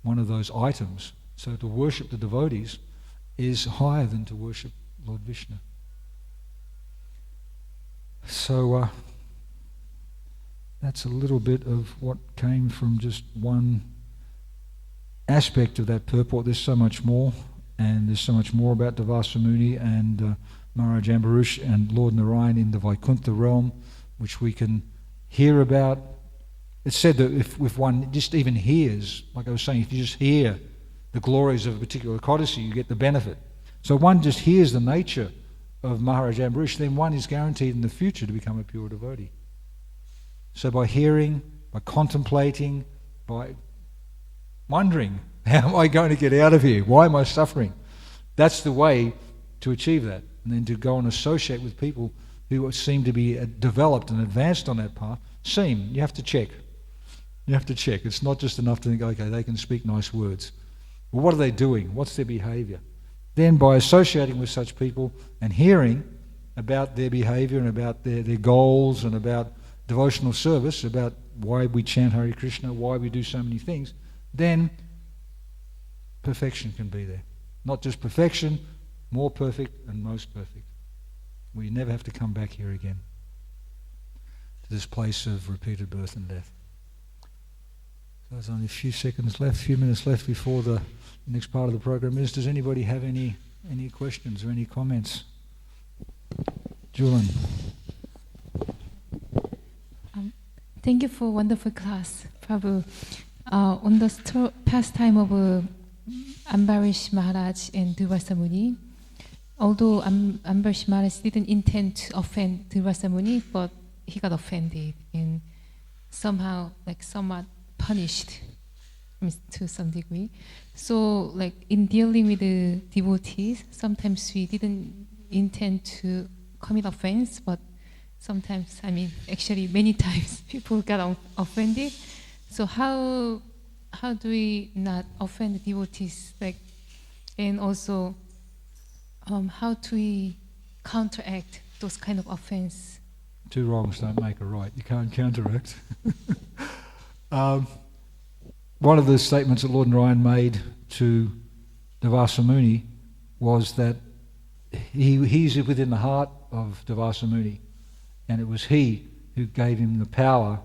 one of those items. So to worship the devotees is higher than to worship Lord Vishnu. So that's a little bit of what came from just one aspect of that purport. There's so much more, and there's so much more about Devasumuni and Maharaj Ambarish and Lord Narayan in the Vaikuntha realm, which we can hear about. It's said that if one just even hears, like I was saying, if you just hear the glories of a particular Codicy, you get the benefit. So one just hears the nature of Maharaj Ambarish, then one is guaranteed in the future to become a pure devotee. So by hearing, by contemplating, by wondering, how am I going to get out of here? Why am I suffering? That's the way to achieve that. And then to go and associate with people who seem to be developed and advanced on that path. You have to check. You have to check. It's not just enough to think, okay, they can speak nice words. Well, what are they doing? What's their behavior? Then by associating with such people and hearing about their behavior and about their goals and about devotional service, about why we chant Hare Krishna, why we do so many things, then perfection can be there. Not just perfection, more perfect and most perfect. We never have to come back here again to this place of repeated birth and death. So there's only a few seconds left, a few minutes left before the next part of the program is. Does anybody have any questions or any comments? Julian. Thank you for wonderful class, Prabhu. On the pastime of Ambarish Maharaj and Durvasa Muni, although Ambarish Maharaj didn't intend to offend Durvasa Muni, but he got offended and somehow somewhat punished to some degree. So in dealing with the devotees, sometimes we didn't intend to commit offense, but sometimes, actually many times people got offended. So how do we not offend the devotees? And also, how do we counteract those kind of offense? Two wrongs don't make a right. You can't counteract. One of the statements that Lord Narayan made to Durvasa Muni was that he's within the heart of Durvasa Muni, and it was he who gave him the power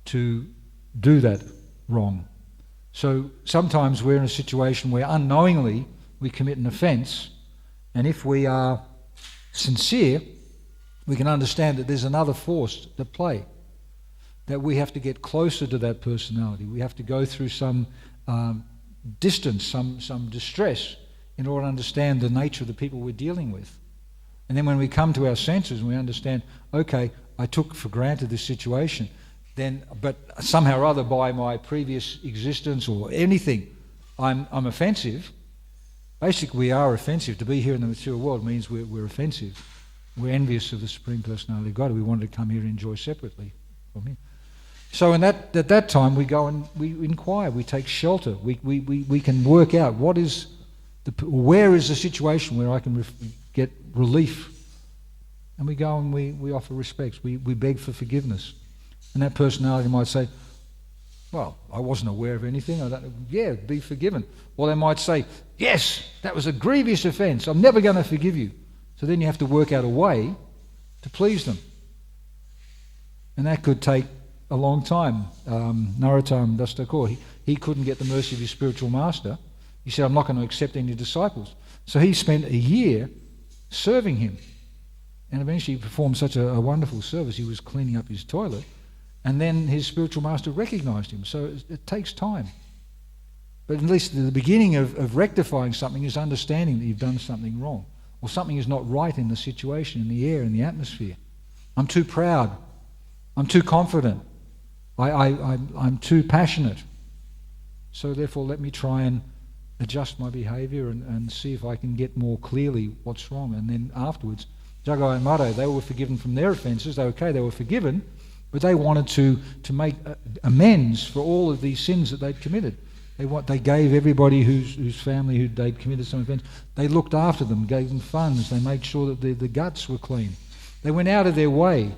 to do that wrong. So sometimes we're in a situation where unknowingly we commit an offence, and if we are sincere, we can understand that there's another force at play, that we have to get closer to that personality. We have to go through some distance, some distress, in order to understand the nature of the people we're dealing with. And then when we come to our senses and we understand, okay, I took for granted this situation, but somehow or other by my previous existence or anything, I'm offensive. Basically, we are offensive. To be here in the material world means we're offensive. We're envious of the Supreme Personality of God. We wanted to come here and enjoy separately from Him. So at that time, we go and we inquire. We take shelter. We can work out where is the situation where I can get relief. And we go and we offer respects. We beg for forgiveness. And that personality might say, well, I wasn't aware of anything. Be forgiven. Or they might say, yes, that was a grievous offence. I'm never going to forgive you. So then you have to work out a way to please them. And that could take a long time. Narottam Das Thakur, he couldn't get the mercy of his spiritual master. He said, I'm not going to accept any disciples. So he spent a year serving him. And eventually he performed such a wonderful service. He was cleaning up his toilet. And then his spiritual master recognized him. So it takes time. But at least the beginning of rectifying something is understanding that you've done something wrong. Or something is not right in the situation, in the air, in the atmosphere. I'm too proud. I'm too confident. I'm too passionate. So therefore let me try and adjust my behaviour and see if I can get more clearly what's wrong. And then afterwards, Jagai and Madho, they were forgiven from their offences. They were forgiven, but they wanted to make amends for all of these sins that they'd committed. They gave everybody whose family who they'd committed some offence, they looked after them, gave them funds, they made sure that the guts were clean. They went out of their way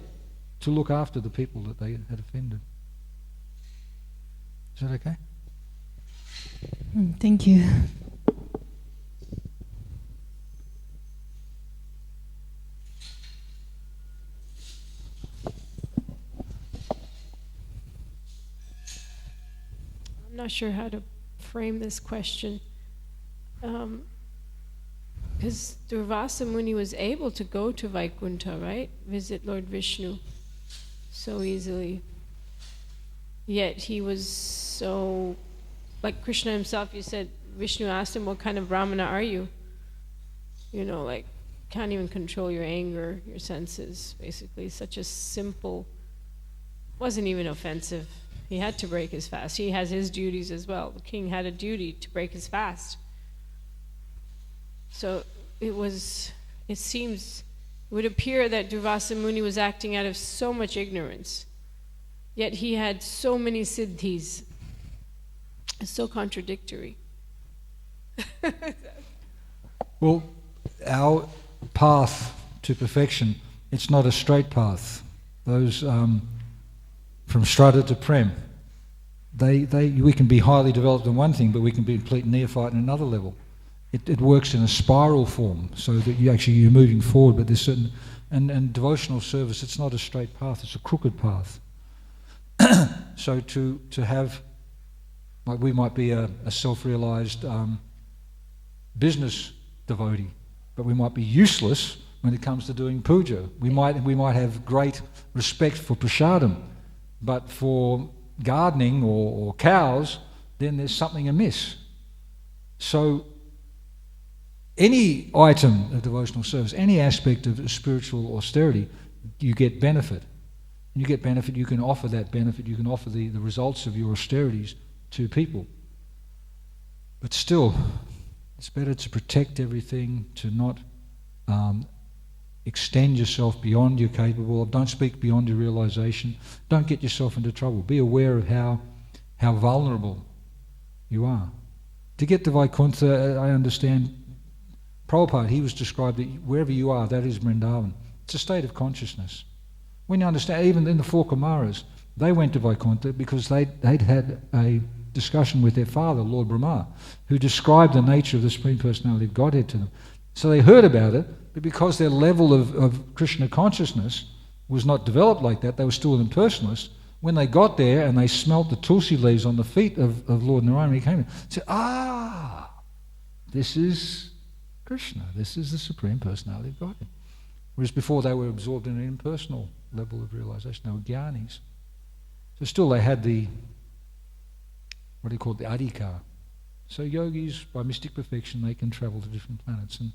to look after the people that they had offended. Is that okay? Thank you. I'm not sure how to frame this question. Because Durvasa Muni was able to go to Vaikuntha, right? Visit Lord Vishnu so easily. Yet he was so, like Krishna himself, you said, Vishnu asked him, what kind of Brahmana are you? Can't even control your anger, your senses, basically. Such a simple, wasn't even offensive. He had to break his fast. He has his duties as well. The king had a duty to break his fast. So it would appear that Durvasa Muni was acting out of so much ignorance. Yet he had so many siddhis. It's so contradictory. Well, our path to perfection, it's not a straight path. Those from Strata to Prem, we can be highly developed in one thing, but we can be complete neophyte in another level. it works in a spiral form, so that you're moving forward, but there's certain... And devotional service, it's not a straight path, it's a crooked path. So to have... Like we might be a self-realized business devotee, but we might be useless when it comes to doing puja. We might have great respect for prasadam, but for gardening or cows, then there's something amiss. So any item of devotional service, any aspect of spiritual austerity, you get benefit. And you get benefit, you can offer that benefit, you can offer the results of your austerities to people. But still, it's better to protect everything, to not extend yourself beyond you're capable of. Don't speak beyond your realization. Don't get yourself into trouble. Be aware of how vulnerable you are. To get to Vaikuntha, I understand, Prabhupada, he was described that wherever you are, that is Vrindavan. It's a state of consciousness. When you understand, even in the four Kumaras, they went to Vaikuntha because they'd had a discussion with their father, Lord Brahma, who described the nature of the Supreme Personality of Godhead to them. So they heard about it, but because their level of Krishna consciousness was not developed like that, they were still an impersonalist. When they got there and they smelt the tulsi leaves on the feet of Lord Narayana, he came in and said, this is Krishna, this is the Supreme Personality of Godhead. Whereas before they were absorbed in an impersonal level of realization, they were jnanis. So still they had the adhikar. So yogis, by mystic perfection, they can travel to different planets and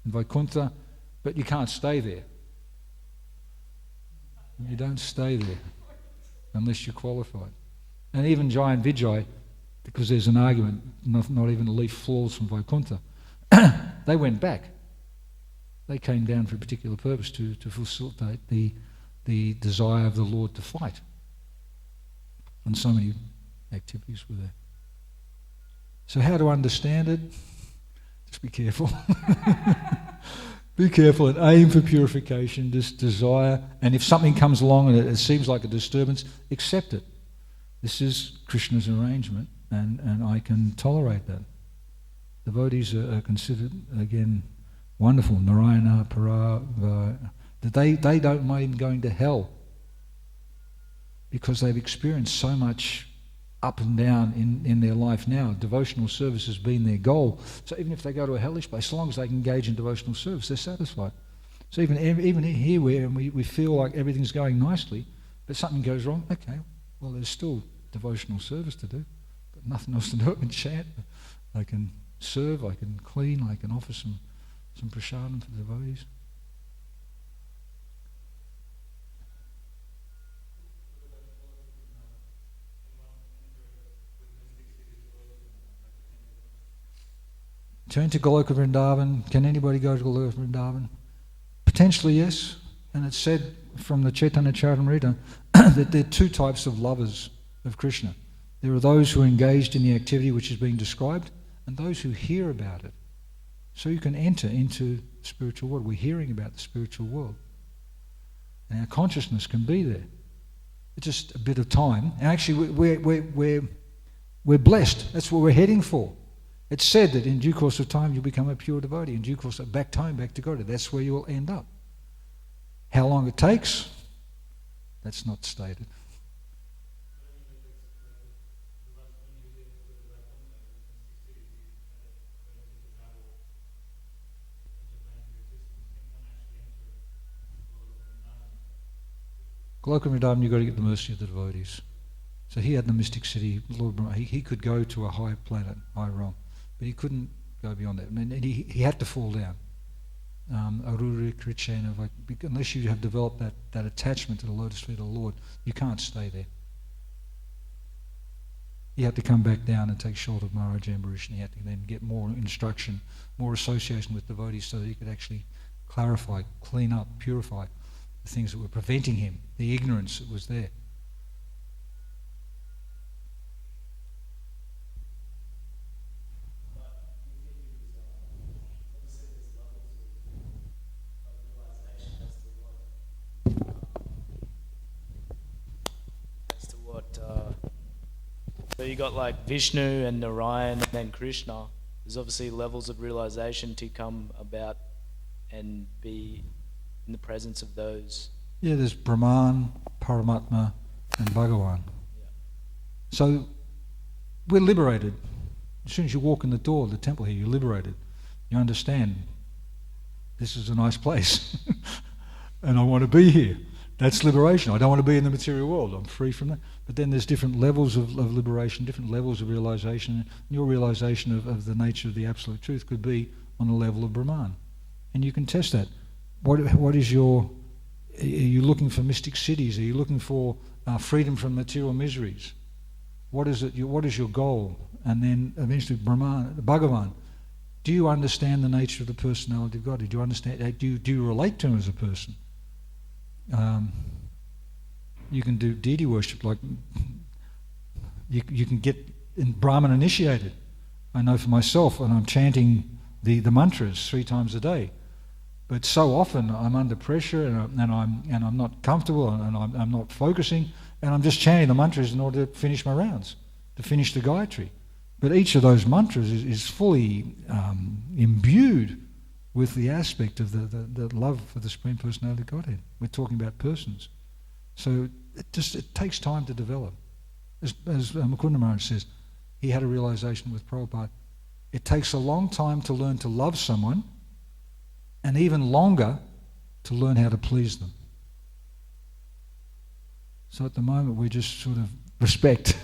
Vaikuntha, but you can't stay there. You don't stay there unless you're qualified. And even Jai and Vijay, because there's an argument, not even a leaf falls from Vaikuntha, they went back. They came down for a particular purpose to facilitate the desire of the Lord to fight. And so many activities were there. So how to understand it? Just be careful. Be careful and aim for purification, this desire. And if something comes along and it seems like a disturbance, accept it. This is Krishna's arrangement and I can tolerate that. Devotees are considered, again, wonderful. Narayana, they don't mind even going to hell because they've experienced so much up and down in their life now. Devotional service has been their goal. So even if they go to a hellish place, as long as they can engage in devotional service, they're satisfied. So even here where we feel like everything's going nicely, but something goes wrong, okay, well there's still devotional service to do. Got nothing else to do. I can chant, I can serve, I can clean, I can offer some prasadam for the devotees. Turn to Goloka Vrindavan. Can anybody go to Goloka Vrindavan? Potentially yes. And it's said from the Caitanya Caritamrita that there are two types of lovers of Krishna. There are those who are engaged in the activity which is being described and those who hear about it. So you can enter into the spiritual world. We're hearing about the spiritual world. And our consciousness can be there. It's just a bit of time. And actually we're blessed. That's what we're heading for. It's said that in due course of time you'll become a pure devotee. In due course of back to God. That's where you'll end up. How long it takes, that's not stated. Goloka Vrindavan, you've got to get the mercy of the devotees. So he had the mystic city, Lord Brahma. He could go to a high planet, high realm, but he couldn't go beyond that. I mean, he had to fall down. Aruri Krichena, unless you have developed that attachment to the lotus feet of the Lord, you can't stay there. He had to come back down and take shelter of Maharaj Ambarish, and he had to then get more instruction, more association with devotees so that he could actually clarify, clean up, purify the things that were preventing him, the ignorance that was there. So you got like Vishnu and Narayan and then Krishna. there's obviously levels of realization to come about and be in the presence of those. Yeah, there's Brahman, Paramatma, and Bhagavan. Yeah. So we're liberated. As soon as you walk in the door of the temple here, you're liberated. You understand, this is a nice place and I want to be here. That's liberation. I don't want to be in the material world. I'm free from that. But then there's different levels of liberation, different levels of realization. Your realization of the nature of the absolute truth could be on the level of Brahman. And you can test that. What is your... Are you looking for mystic cities? Are you looking for freedom from material miseries? What is it? What is your goal? And then eventually Bhagavan. Do you understand the nature of the personality of God? Do you understand? Do you relate to him as a person? You can do deity worship, like you can get in Brahman initiated. I know for myself, and I'm chanting the mantras 3 times a day. But so often I'm under pressure and I'm not comfortable and I'm not focusing, and I'm just chanting the mantras in order to finish my rounds, to finish the Gayatri. But each of those mantras is fully imbued with the aspect of the love for the Supreme Personality of Godhead. We're talking about persons. So it takes time to develop. As Mukunda Maharaj says, he had a realization with Prabhupada. It takes a long time to learn to love someone, and even longer to learn how to please them. So at the moment we just sort of respect.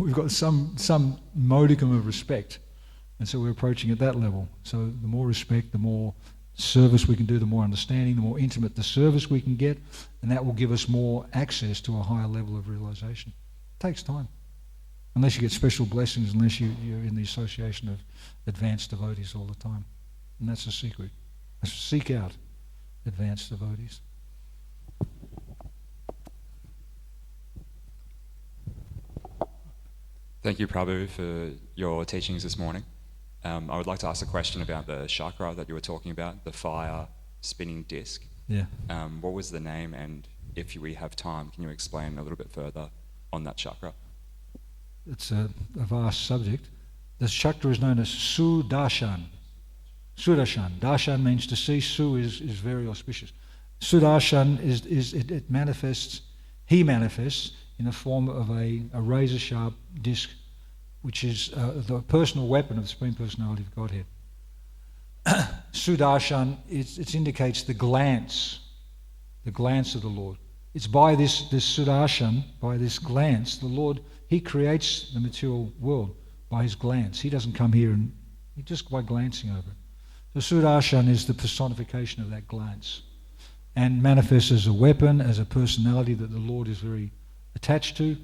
We've got some modicum of respect, and so we're approaching at that level. So the more respect, the more service we can do, the more understanding, the more intimate the service we can get, and that will give us more access to a higher level of realization. It takes time. Unless you get special blessings, unless you're in the association of advanced devotees all the time. And that's the secret. Seek out advanced devotees. Thank you, Prabhu, for your teachings this morning. I would like to ask a question about the chakra that you were talking about, the fire spinning disc. Yeah. What was the name, and if we have time, can you explain a little bit further on that chakra? It's a vast subject. This chakra is known as Sudarshan. Sudarshan. Darshan means to see. Su is very auspicious. Sudarshan it manifests. He manifests in the form of a razor sharp disc, which is the personal weapon of the Supreme Personality of Godhead. Sudarshan it indicates the glance of the Lord. It's by this Sudarshan, by this glance, the Lord, he creates the material world by his glance. He doesn't come here and just by glancing over it. So Sudarshan is the personification of that glance, and manifests as a weapon, as a personality that the Lord is very attached to.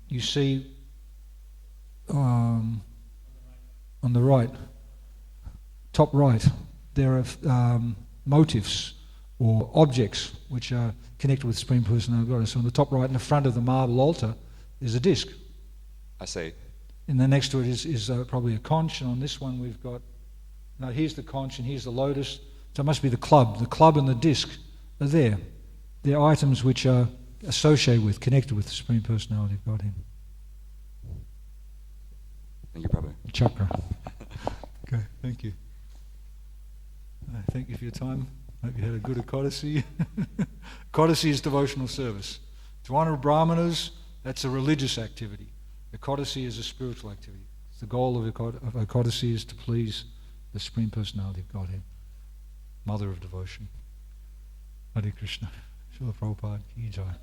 You see on the right, top right, there are motifs or objects which are connected with Supreme Personality of God. So on the top right, in the front of the marble altar, is a disc. I see. And then next to it is probably a conch, and on this one we've got, no, here's the conch and here's the lotus. So it must be the club. The club and the disc are there. They're items which are associated with, connected with the Supreme Personality of Godhead. Thank you, Prabhu. Chakra. Okay, thank you. Thank you for your time. Hope you had a good Ekadasi. Ekadasi is devotional service. To honour Brahmanas, that's a religious activity. Ekadasi is a spiritual activity. The goal of Ekadasi is to please the Supreme Personality of Godhead, Mother of Devotion. Hare Krishna. Srila Prabhupada ki jai.